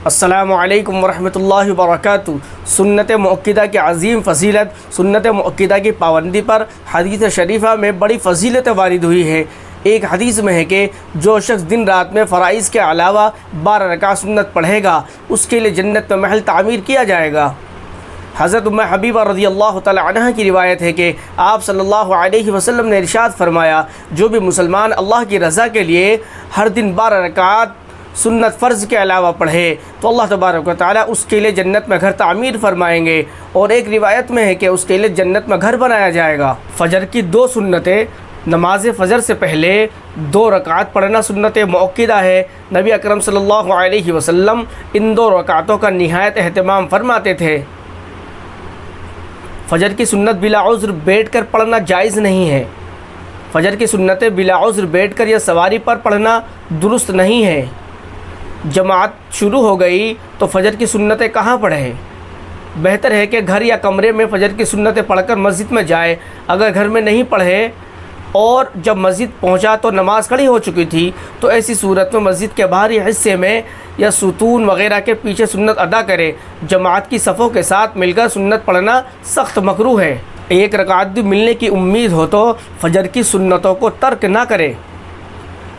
السلام علیکم ورحمۃ اللہ وبرکاتہ۔ سنت مؤکدہ کی عظیم فضیلت، سنت مؤکدہ کی پابندی پر حدیث شریفہ میں بڑی فضیلت وارد ہوئی ہے۔ ایک حدیث میں ہے کہ جو شخص دن رات میں فرائض کے علاوہ 12 رکعت سنت پڑھے گا اس کے لیے جنت میں محل تعمیر کیا جائے گا۔ حضرت ام حبیبہ رضی اللہ تعالی عنہ کی روایت ہے کہ آپ صلی اللہ علیہ وسلم نے ارشاد فرمایا، جو بھی مسلمان اللہ کی رضا کے لیے ہر دن 12 رکعت سنت فرض کے علاوہ پڑھے تو اللہ تبارک و تعالیٰ اس کے لیے جنت میں گھر تعمیر فرمائیں گے، اور ایک روایت میں ہے کہ اس کے لیے جنت میں گھر بنایا جائے گا۔ فجر کی 2 سنتیں، نماز فجر سے پہلے 2 رکعت پڑھنا سنت مؤکدہ ہے۔ نبی اکرم صلی اللہ علیہ وسلم ان 2 رکعتوں کا نہایت اہتمام فرماتے تھے۔ فجر کی سنت بلا عذر بیٹھ کر پڑھنا جائز نہیں ہے۔ فجر کی سنتیں بلا عذر بیٹھ کر یا سواری پر پڑھنا درست نہیں ہے۔ جماعت شروع ہو گئی تو فجر کی سنتیں کہاں پڑھیں؟ بہتر ہے کہ گھر یا کمرے میں فجر کی سنتیں پڑھ کر مسجد میں جائے۔ اگر گھر میں نہیں پڑھے اور جب مسجد پہنچا تو نماز کھڑی ہو چکی تھی تو ایسی صورت میں مسجد کے باہری حصے میں یا ستون وغیرہ کے پیچھے سنت ادا کرے۔ جماعت کی صفوں کے ساتھ مل کر سنت پڑھنا سخت مکروہ ہے۔ ایک رکعت بھی ملنے کی امید ہو تو فجر کی سنتوں کو ترک نہ کرے۔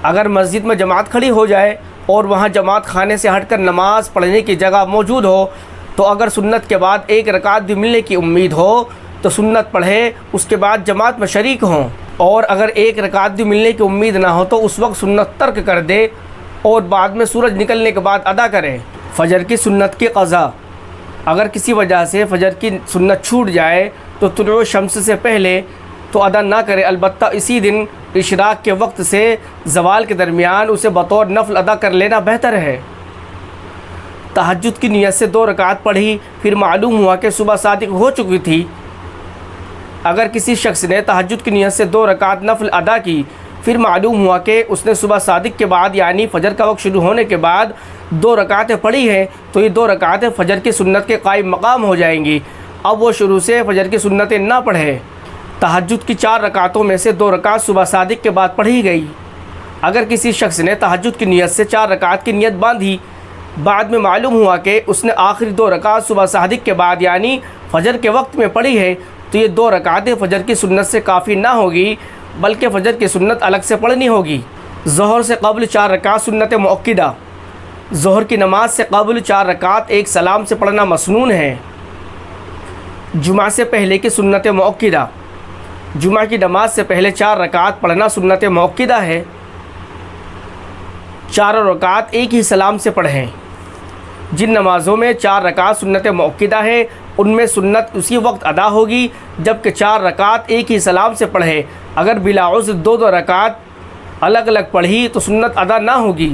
اگر مسجد میں جماعت کھڑی ہو جائے اور وہاں جماعت خانے سے ہٹ کر نماز پڑھنے کی جگہ موجود ہو تو اگر سنت کے بعد 1 رکعت بھی ملنے کی امید ہو تو سنت پڑھے، اس کے بعد جماعت میں شریک ہوں، اور اگر 1 رکعت بھی ملنے کی امید نہ ہو تو اس وقت سنت ترک کر دے اور بعد میں سورج نکلنے کے بعد ادا کریں۔ فجر کی سنت کی قضا، اگر کسی وجہ سے فجر کی سنت چھوٹ جائے تو طلوع شمس سے پہلے تو ادا نہ کرے، البتہ اسی دن اشراق کے وقت سے زوال کے درمیان اسے بطور نفل ادا کر لینا بہتر ہے۔ تہجد کی نیت سے 2 رکعت پڑھی، پھر معلوم ہوا کہ صبح صادق ہو چکی تھی۔ اگر کسی شخص نے تہجد کی نیت سے 2 رکعت نفل ادا کی، پھر معلوم ہوا کہ اس نے صبح صادق کے بعد یعنی فجر کا وقت شروع ہونے کے بعد 2 رکعتیں پڑھی ہیں تو یہ 2 رکعتیں فجر کی سنت کے قائم مقام ہو جائیں گی۔ اب وہ شروع سے فجر کی سنتیں نہ پڑھے۔ تہجد کی 4 رکعتوں میں سے 2 رکعت صبح صادق کے بعد پڑھی گئی۔ اگر کسی شخص نے تہجد کی نیت سے 4 رکعت کی نیت باندھی، بعد میں معلوم ہوا کہ اس نے آخری 2 رکعت صبح صادق کے بعد یعنی فجر کے وقت میں پڑھی ہے تو یہ 2 رکعتیں فجر کی سنت سے کافی نہ ہوگی بلکہ فجر کی سنت الگ سے پڑھنی ہوگی۔ ظہر سے قبل 4 رکعت سنت مؤکدہ، ظہر کی نماز سے قبل 4 رکعت ایک سلام سے پڑھنا مسنون ہے۔ جمعہ سے پہلے کی سنت مؤکدہ، جمعہ کی نماز سے پہلے 4 رکعت پڑھنا سنت مؤکدہ ہے۔ 4 رکعت ایک ہی سلام سے پڑھیں۔ جن نمازوں میں 4 رکعت سنت مؤکدہ ہے ان میں سنت اسی وقت ادا ہوگی جبکہ 4 رکعت ایک ہی سلام سے پڑھے۔ اگر بلا عذر 2 رکعت الگ الگ پڑھی تو سنت ادا نہ ہوگی۔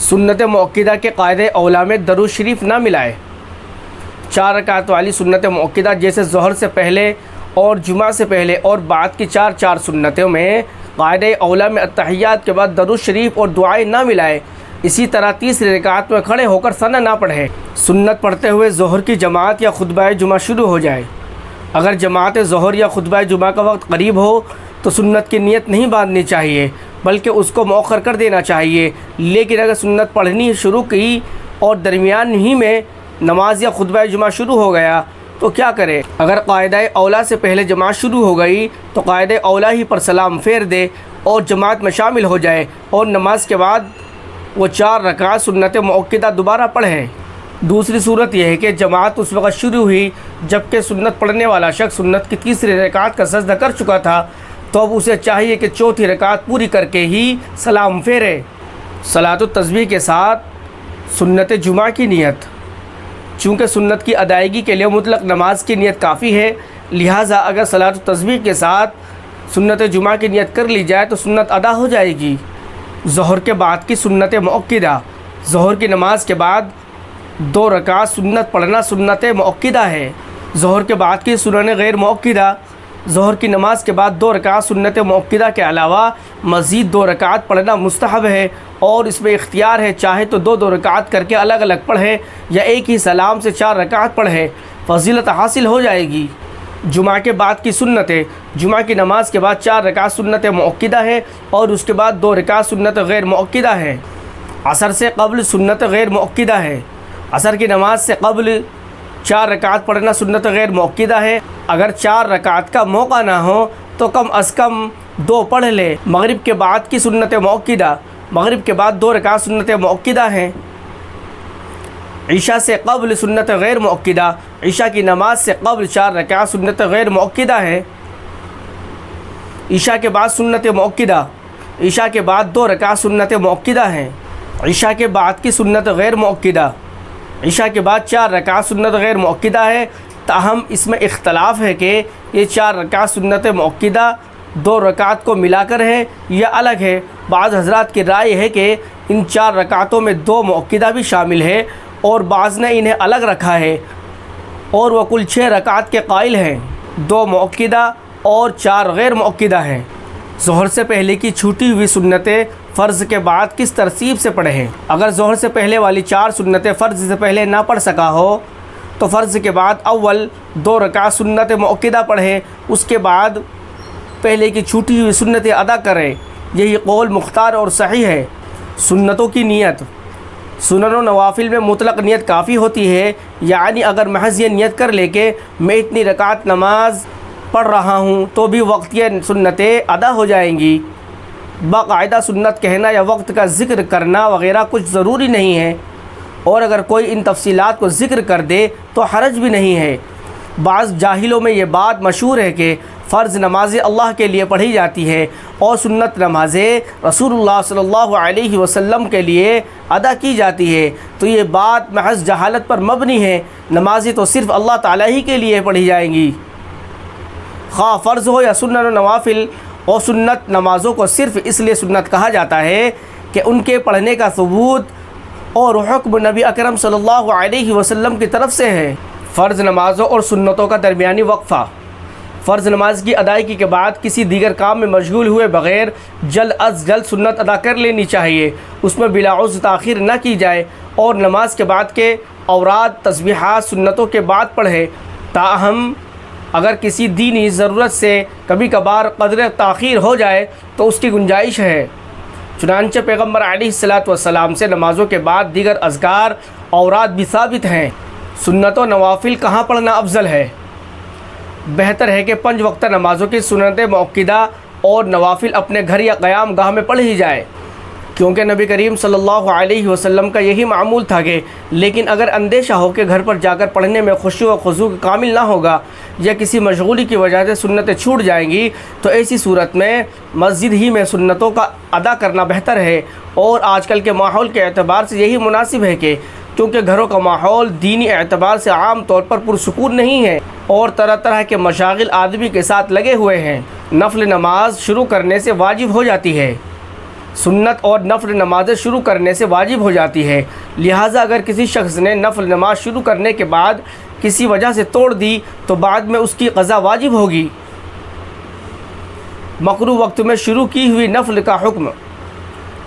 سنت مؤکدہ کے قاعدے اولیٰ میں درود شریف نہ ملائے۔ 4 رکعت والی سنت مؤکدہ جیسے ظہر سے پہلے اور جمعہ سے پہلے اور بعد کی 4 سنتوں میں قاعدے اولیٰ میں اتحیات کے بعد درود شریف اور دعائیں نہ ملائے۔ اسی طرح تیسری رکعت میں کھڑے ہو کر ثنا نہ پڑھے۔ سنت پڑھتے ہوئے ظہر کی جماعت یا خطبہ جمعہ شروع ہو جائے۔ اگر جماعت ظہر یا خطبہ جمعہ کا وقت قریب ہو تو سنت کی نیت نہیں باندھنی چاہیے بلکہ اس کو مؤخر کر دینا چاہیے، لیکن اگر سنت پڑھنی شروع کی اور درمیان ہی میں نماز یا خطبہ جمعہ شروع ہو گیا تو کیا کرے؟ اگر قاعدہ اولیٰ سے پہلے جماعت شروع ہو گئی تو قاعدہ اولیٰ ہی پر سلام پھیر دے اور جماعت میں شامل ہو جائے اور نماز کے بعد وہ 4 رکعت سنت مؤکدہ دوبارہ پڑھیں۔ دوسری صورت یہ ہے کہ جماعت اس وقت شروع ہوئی جبکہ سنت پڑھنے والا شخص سنت کی تیسری رکعت کا سجدہ کر چکا تھا تو اب اسے چاہیے کہ 4تھی رکعت پوری کر کے ہی سلام پھیرے۔ صلاۃ التسبیح کے ساتھ سنت جمعہ کی نیت، چونکہ سنت کی ادائیگی کے لیے مطلق نماز کی نیت کافی ہے، لہٰذا اگر صلاۃ التسبیح کے ساتھ سنت جمعہ کی نیت کر لی جائے تو سنت ادا ہو جائے گی۔ ظہر کے بعد کی سنت مؤکدہ، ظہر کی نماز کے بعد 2 رکعت سنت پڑھنا سنت مؤکدہ ہے۔ ظہر کے بعد کی سنن غیر مؤکدہ، ظہر کی نماز کے بعد 2 رکعت سنت مؤکدہ کے علاوہ مزید 2 رکعت پڑھنا مستحب ہے اور اس میں اختیار ہے، چاہے تو 2 رکعت کر کے الگ الگ پڑھیں یا ایک ہی سلام سے 4 رکعت پڑھیں، فضیلت حاصل ہو جائے گی۔ جمعہ کے بعد کی سنتیں، جمعہ کی نماز کے بعد 4 رکعت سنت مؤکدہ ہے اور اس کے بعد 2 رکعت سنت غیر مؤکدہ ہے۔ عصر سے قبل سنت غیر مؤکدہ ہے عصر کی نماز سے قبل 4 رکعت پڑھنا سنت غیر مؤکدہ ہے۔ اگر 4 رکعت کا موقع نہ ہو تو کم از کم 2 پڑھ لے۔ مغرب کے بعد کی سنت مؤکدہ، مغرب کے بعد 2 رکعت سنت مؤکدہ ہیں۔ عشاء سے قبل سنت غیر مؤکدہ، عشاء کی نماز سے قبل 4 رکعت سنت غیر مؤکدہ ہے۔ عشاء کے بعد سنت مؤکدہ، عشاء کے بعد 2 رکعت سنت مؤکدہ ہیں۔ عشاء کے بعد کی سنت غیر مؤکدہ، عشاء کے بعد 4 رکعت سنت غیر مؤکدہ ہے۔ تاہم اس میں اختلاف ہے کہ یہ 4 رکعت سنت مؤکدہ 2 رکعت کو ملا کر ہے یا الگ ہے۔ بعض حضرات کی رائے ہے کہ ان 4 رکعتوں میں 2 مؤکدہ بھی شامل ہے اور بعض نے انہیں الگ رکھا ہے اور وہ کل 6 رکعت کے قائل ہیں۔ 2 مؤکدہ اور 4 غیر مؤکدہ ہیں۔ ظہر سے پہلے کی چھوٹی ہوئی سنتیں فرض کے بعد کس ترتیب سے پڑھیں؟ اگر ظہر سے پہلے والی 4 سنتیں فرض سے پہلے نہ پڑھ سکا ہو تو فرض کے بعد اول 2 رکعت سنت مؤکدہ پڑھیں، اس کے بعد پہلے کی چھوٹی ہوئی سنتیں ادا کریں۔ یہی قول مختار اور صحیح ہے۔ سنتوں کی نیت، سنن و نوافل میں مطلق نیت کافی ہوتی ہے، یعنی اگر محض یہ نیت کر لے کہ میں اتنی رکعت نماز پڑھ رہا ہوں تو بھی وقتیہ سنتیں ادا ہو جائیں گی۔ باقاعدہ سنت کہنا یا وقت کا ذکر کرنا وغیرہ کچھ ضروری نہیں ہے، اور اگر کوئی ان تفصیلات کو ذکر کر دے تو حرج بھی نہیں ہے۔ بعض جاہلوں میں یہ بات مشہور ہے کہ فرض نمازیں اللہ کے لیے پڑھی جاتی ہے اور سنت نمازیں رسول اللہ صلی اللہ علیہ وسلم کے لیے ادا کی جاتی ہے، تو یہ بات محض جہالت پر مبنی ہے۔ نمازیں تو صرف اللہ تعالیٰ ہی کے لیے پڑھی جائیں گی، خواہ فرض ہو یا سنن و نوافل۔ اور سنت نمازوں کو صرف اس لیے سنت کہا جاتا ہے کہ ان کے پڑھنے کا ثبوت اور حکم نبی اکرم صلی اللہ علیہ وسلم کی طرف سے ہے۔ فرض نمازوں اور سنتوں کا درمیانی وقفہ، فرض نماز کی ادائیگی کے بعد کسی دیگر کام میں مشغول ہوئے بغیر جلد از جلد سنت ادا کر لینی چاہیے، اس میں بلا عذر تاخیر نہ کی جائے، اور نماز کے بعد کے اوراد تسبیحات سنتوں کے بعد پڑھے۔ تاہم اگر کسی دینی ضرورت سے کبھی کبھار قدر تاخیر ہو جائے تو اس کی گنجائش ہے۔ چنانچہ پیغمبر علیہ الصلاۃ سے نمازوں کے بعد دیگر اذکار اوراد بھی ثابت ہیں۔ سنت و نوافل کہاں پڑھنا افضل ہے؟ بہتر ہے کہ 5 وقتہ نمازوں کی سنت مؤکدہ اور نوافل اپنے گھر یا قیام گاہ میں پڑھی جائے، کیونکہ نبی کریم صلی اللہ علیہ وسلم کا یہی معمول تھا کہ لیکن اگر اندیشہ ہو کہ گھر پر جا کر پڑھنے میں خشوع و خضوع کامل نہ ہوگا یا کسی مشغولی کی وجہ سے سنتیں چھوٹ جائیں گی تو ایسی صورت میں مسجد ہی میں سنتوں کا ادا کرنا بہتر ہے۔ اور آج کل کے ماحول کے اعتبار سے یہی مناسب ہے کہ کیونکہ گھروں کا ماحول دینی اعتبار سے عام طور پر پرسکون نہیں ہے اور طرح طرح کے مشاغل آدمی کے ساتھ لگے ہوئے ہیں، نفل نماز شروع کرنے سے واجب ہو جاتی ہے، سنت اور نفل نمازیں شروع کرنے سے واجب ہو جاتی ہے۔ لہٰذا اگر کسی شخص نے نفل نماز شروع کرنے کے بعد کسی وجہ سے توڑ دی تو بعد میں اس کی قضا واجب ہوگی۔ مکروہ وقت میں شروع کی ہوئی نفل کا حکم،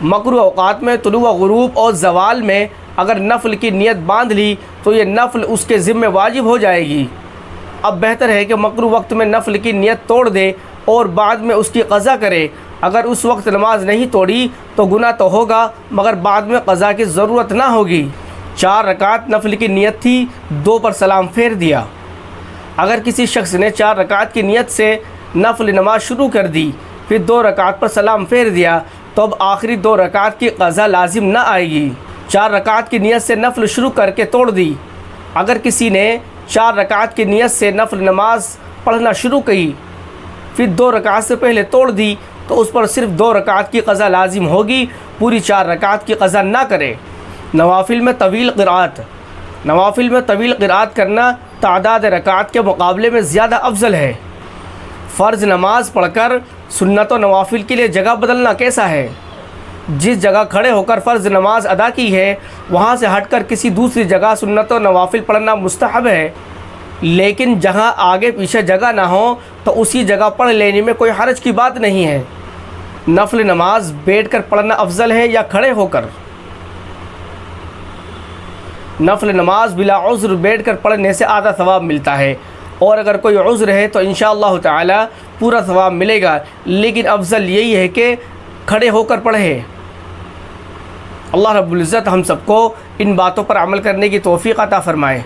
مکروہ اوقات میں طلوع و غروب اور زوال میں اگر نفل کی نیت باندھ لی تو یہ نفل اس کے ذمہ واجب ہو جائے گی۔ اب بہتر ہے کہ مکروہ وقت میں نفل کی نیت توڑ دے اور بعد میں اس کی قضا کرے۔ اگر اس وقت نماز نہیں توڑی تو گناہ تو ہوگا مگر بعد میں قضا کی ضرورت نہ ہوگی۔ 4 رکعت نفل کی نیت تھی، 2 پر سلام پھیر دیا۔ اگر کسی شخص نے 4 رکعت کی نیت سے نفل نماز شروع کر دی پھر 2 رکعت پر سلام پھیر دیا تو اب آخری 2 رکعت کی قضا لازم نہ آئے گی۔ 4 رکعت کی نیت سے نفل شروع کر کے توڑ دی۔ اگر کسی نے 4 رکعت کی نیت سے نفل نماز پڑھنا شروع کی پھر 2 رکعت سے پہلے توڑ دی تو اس پر صرف 2 رکعت کی قضا لازم ہوگی، پوری 4 رکعت کی قضا نہ کرے۔ نوافل میں طویل قرأت، نوافل میں طویل قرأت کرنا تعداد رکعت کے مقابلے میں زیادہ افضل ہے۔ فرض نماز پڑھ کر سنت و نوافل کے لیے جگہ بدلنا کیسا ہے؟ جس جگہ کھڑے ہو کر فرض نماز ادا کی ہے وہاں سے ہٹ کر کسی دوسری جگہ سنت و نوافل پڑھنا مستحب ہے، لیکن جہاں آگے پیچھے جگہ نہ ہو تو اسی جگہ پڑھ لینے میں کوئی حرج کی بات نہیں ہے۔ نفل نماز بیٹھ کر پڑھنا افضل ہے یا کھڑے ہو کر؟ نفل نماز بلا عذر بیٹھ کر پڑھنے سے آدھا ثواب ملتا ہے، اور اگر کوئی عذر ہے تو انشاءاللہ تعالی پورا ثواب ملے گا، لیکن افضل یہی ہے کہ کھڑے ہو کر پڑھے۔ اللہ رب العزت ہم سب کو ان باتوں پر عمل کرنے کی توفیق عطا فرمائے۔